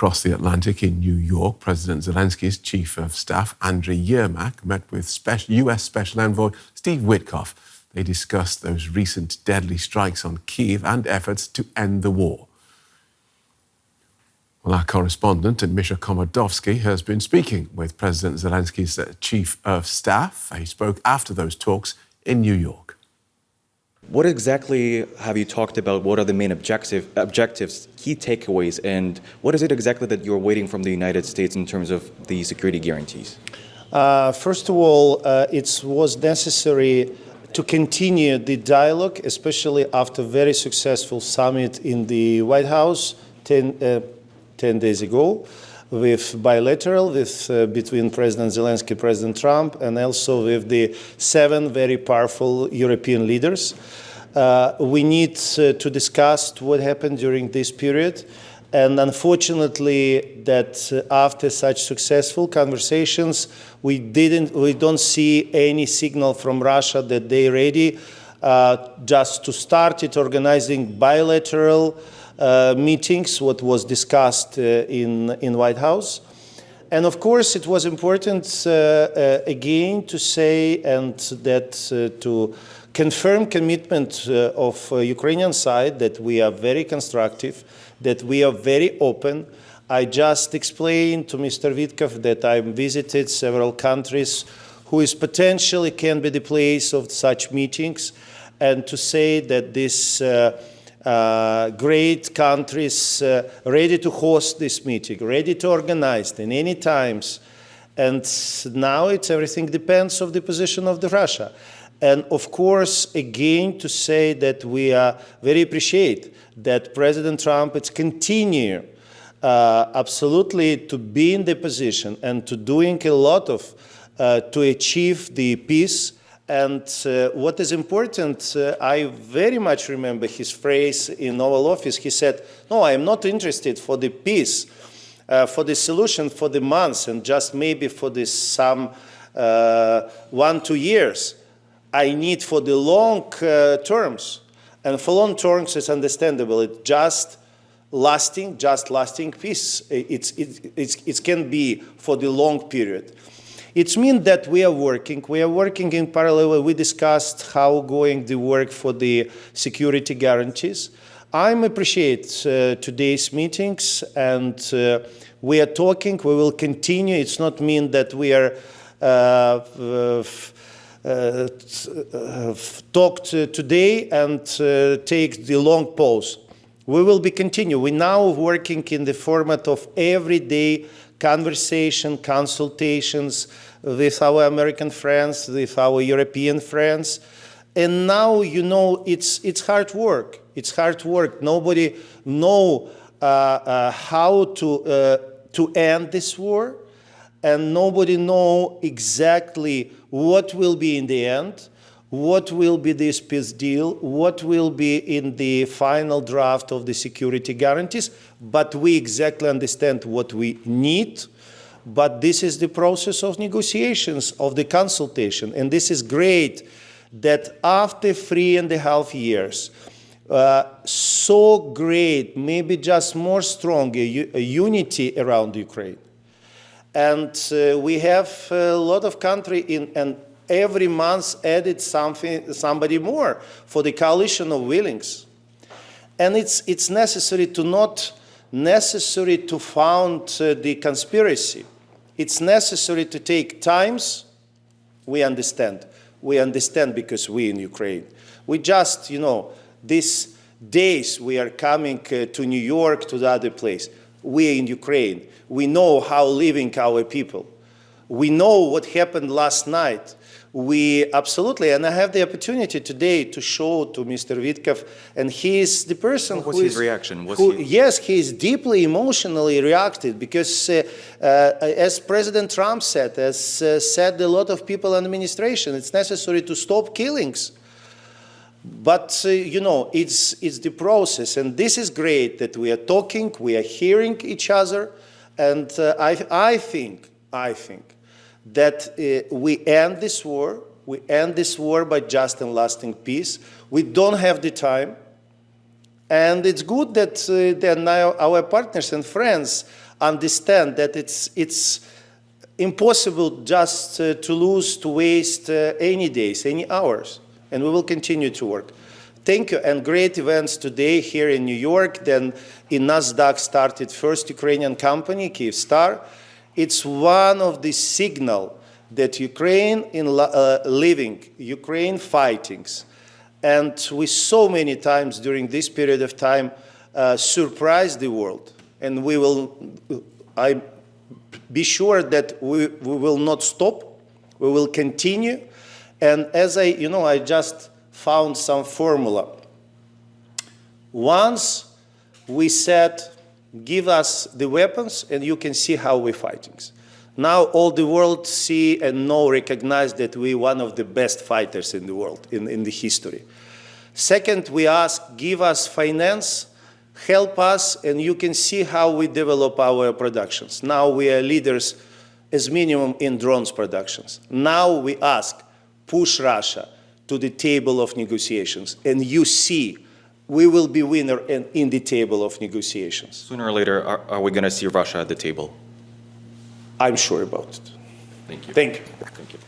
Across the Atlantic in New York, President Zelensky's chief of staff, Andriy Yermak, met with US Special Envoy Steve Witkoff. They discussed those recent deadly strikes on Kyiv and efforts to end the war. Well, our correspondent, Misha Komadovsky, has been speaking with President Zelensky's chief of staff. He spoke after those talks in New York. What exactly have you talked about? What are the main objectives, key takeaways, and what is it exactly that you're waiting from the United States in terms of the security guarantees? First of all, it was necessary to continue the dialogue, especially after a very successful summit in the White House 10 days ago, with bilateral, between President Zelensky, President Trump, and also with the 7 very powerful European leaders. We need to discuss what happened during this period, and unfortunately, that after such successful conversations, we don't see any signal from Russia that they're ready just to start organizing bilateral meetings, what was discussed in White House. And of course, it was important again to say and that to confirm commitment of Ukrainian side that we are very constructive, that we are very open. I just explained to Mr. Witkoff that I visited several countries who is potentially can be the place of such meetings, and to say that this great countries ready to host this meeting, ready to organize it in any times. And now everything depends on the position of the Russia. And of course, again, to say that we very appreciate that President Trump is continue absolutely to be in the position and to doing a lot of to achieve the peace. And what is important, I very much remember his phrase in Oval Office. He said, "No, I am not interested for the peace, for the solution for the months and just maybe for this some 1-2 years. I need for the long terms." And for long terms, it's understandable. It's just lasting peace. It can be for the long period. It means that we are working in parallel. We discussed how going the work for the security guarantees. I appreciate today's meetings, and we are talking. We will continue. It's not mean that we are talked today and take the long pause. We will be continue. We're now working in the format of everyday conversation, consultations with our American friends, with our European friends. And now, you know, it's hard work. It's hard work. Nobody know how to end this war, and nobody know exactly what will be in the end, what will be this peace deal, what will be in the final draft of the security guarantees. But we exactly understand what we need. But this is the process of negotiations, of the consultation. And this is great that after 3.5 years, so great, maybe just more stronger unity around Ukraine. And we have a lot of countries and every month added somebody more for the coalition of willings. And it's necessary to not necessary to found the conspiracy. It's necessary to take times. We understand. We understand because we in Ukraine. We just, you know, these days we are coming to New York, to the other place. We in Ukraine. We know how living our people. We know what happened last night. We absolutely, and I have the opportunity today to show to Mr. Witkoff, and he is the person what was who his is, reaction? Yes, he is deeply emotionally reacted because, as President Trump said, as said a lot of people in the administration, it's necessary to stop killings. But you know, it's the process, and this is great that we are talking, we are hearing each other, and I think that we end this war. We end this war by just and lasting peace. We don't have the time. And it's good that now our partners and friends understand that it's impossible just to waste any days, any hours, and we will continue to work. Thank you, and great events today here in New York. Then in NASDAQ started first Ukrainian company, Kyivstar. It's one of the signal that Ukraine living, Ukraine fighting, and we so many times during this period of time surprised the world, and we will. Be sure that we will not stop. We will continue, and as I just found some formula. Once we said, give us the weapons and you can see how we're fighting. Now all the world see and recognize that we're one of the best fighters in the world, in the history. Second, we ask, give us finance, help us, and you can see how we develop our productions. Now we are leaders as minimum in drones productions. Now we ask, push Russia to the table of negotiations, and you see we will be winner in the table of negotiations. Sooner or later, are we going to see Russia at the table? I'm sure about it. Thank you. Thank you. Thank you.